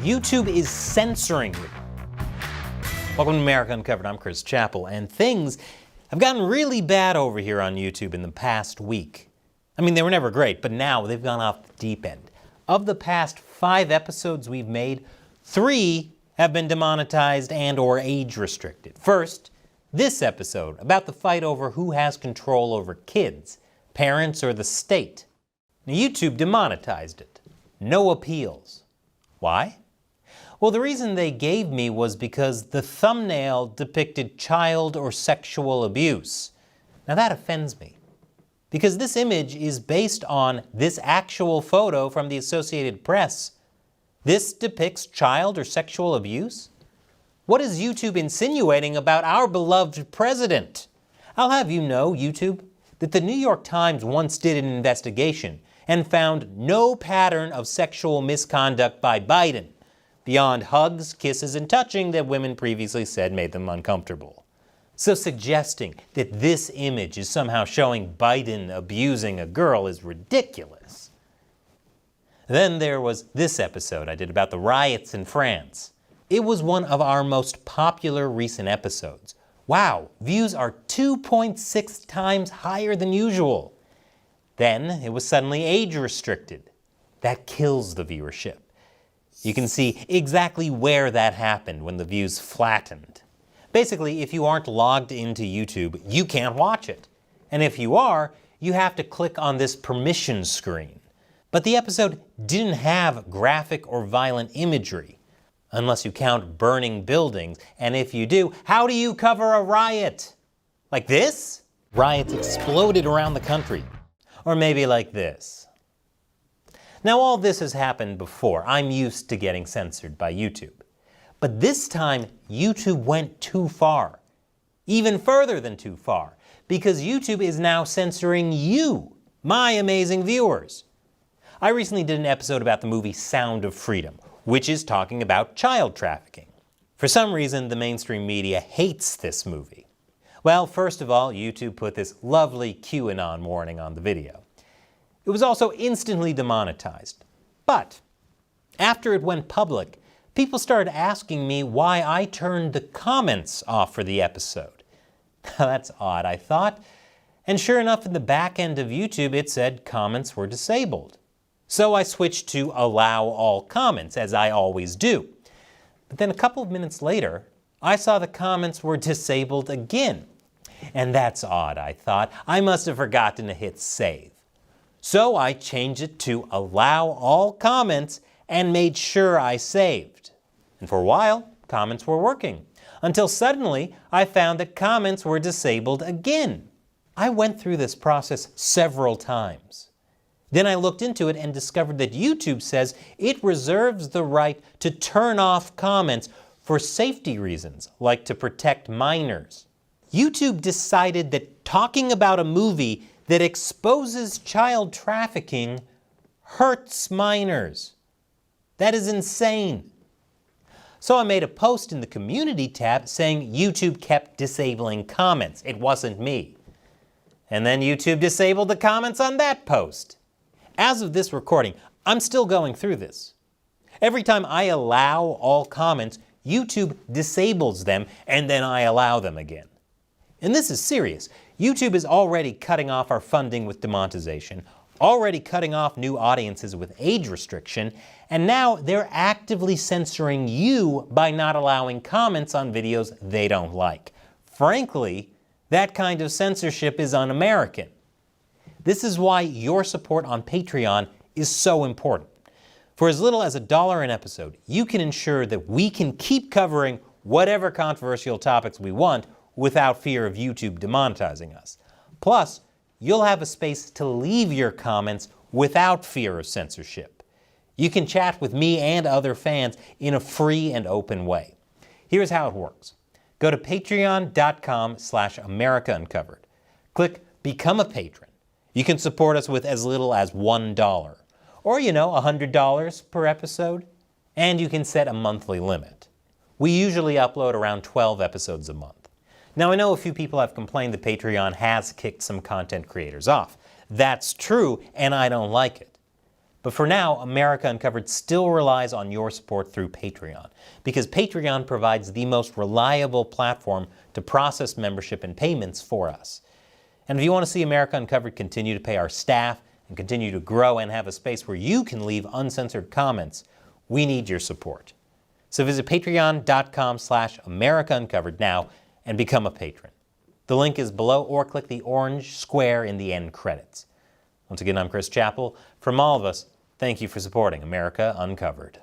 YouTube is censoring me. Welcome to America Uncovered. I'm Chris Chappell, and things have gotten really bad over here on YouTube in the past week. I mean, they were never great, but now they've gone off the deep end. Of the past 5 episodes we've made, 3 have been demonetized and or age restricted. First, this episode about the fight over who has control over kids, parents or the state. Now, YouTube demonetized it. No appeals. Why? Well, the reason they gave me was because the thumbnail depicted child or sexual abuse. Now that offends me, because this image is based on this actual photo from the Associated Press. This depicts child or sexual abuse? What is YouTube insinuating about our beloved president? I'll have you know, YouTube, that the New York Times once did an investigation and found no pattern of sexual misconduct by Biden, beyond hugs, kisses, and touching that women previously said made them uncomfortable. So suggesting that this image is somehow showing Biden abusing a girl is ridiculous. Then there was this episode I did about the riots in France. It was one of our most popular recent episodes. Wow, views are 2.6 times higher than usual. Then it was suddenly age restricted. That kills the viewership. You can see exactly where that happened when the views flattened. Basically, if you aren't logged into YouTube, you can't watch it. And if you are, you have to click on this permission screen. But the episode didn't have graphic or violent imagery, unless you count burning buildings. And if you do, how do you cover a riot? Like this? Riots exploded around the country. Or maybe like this. Now, all this has happened before. I'm used to getting censored by YouTube. But this time, YouTube went too far. Even further than too far. Because YouTube is now censoring you, my amazing viewers. I recently did an episode about the movie Sound of Freedom, which is talking about child trafficking. For some reason, the mainstream media hates this movie. Well, first of all, YouTube put this lovely QAnon warning on the video. It was also instantly demonetized. But after it went public, people started asking me why I turned the comments off for the episode. That's odd, I thought. And sure enough, in the back end of YouTube, it said comments were disabled. So I switched to allow all comments, as I always do. But then a couple of minutes later, I saw the comments were disabled again. And that's odd, I thought. I must have forgotten to hit save. So I changed it to allow all comments and made sure I saved. And for a while, comments were working. Until suddenly, I found that comments were disabled again. I went through this process several times. Then I looked into it and discovered that YouTube says it reserves the right to turn off comments for safety reasons, like to protect minors. YouTube decided that talking about a movie that exposes child trafficking hurts minors. That is insane. So I made a post in the community tab saying YouTube kept disabling comments. It wasn't me. And then YouTube disabled the comments on that post. As of this recording, I'm still going through this. Every time I allow all comments, YouTube disables them and then I allow them again. And this is serious. YouTube is already cutting off our funding with demonetization, already cutting off new audiences with age restriction, and now they're actively censoring you by not allowing comments on videos they don't like. Frankly, that kind of censorship is un-American. This is why your support on Patreon is so important. For as little as $1 an episode, you can ensure that we can keep covering whatever controversial topics we want without fear of YouTube demonetizing us. Plus, you'll have a space to leave your comments without fear of censorship. You can chat with me and other fans in a free and open way. Here's how it works. Go to patreon.com/AmericaUncovered. Click Become a Patron. You can support us with as little as $1, or $100 per episode, and you can set a monthly limit. We usually upload around 12 episodes a month. Now, I know a few people have complained that Patreon has kicked some content creators off. That's true, and I don't like it. But for now, America Uncovered still relies on your support through Patreon, because Patreon provides the most reliable platform to process membership and payments for us. And if you want to see America Uncovered continue to pay our staff and continue to grow and have a space where you can leave uncensored comments, we need your support. So visit patreon.com/America Uncovered now and become a patron. The link is below, or click the orange square in the end credits. Once again, I'm Chris Chappell. From all of us, thank you for supporting America Uncovered.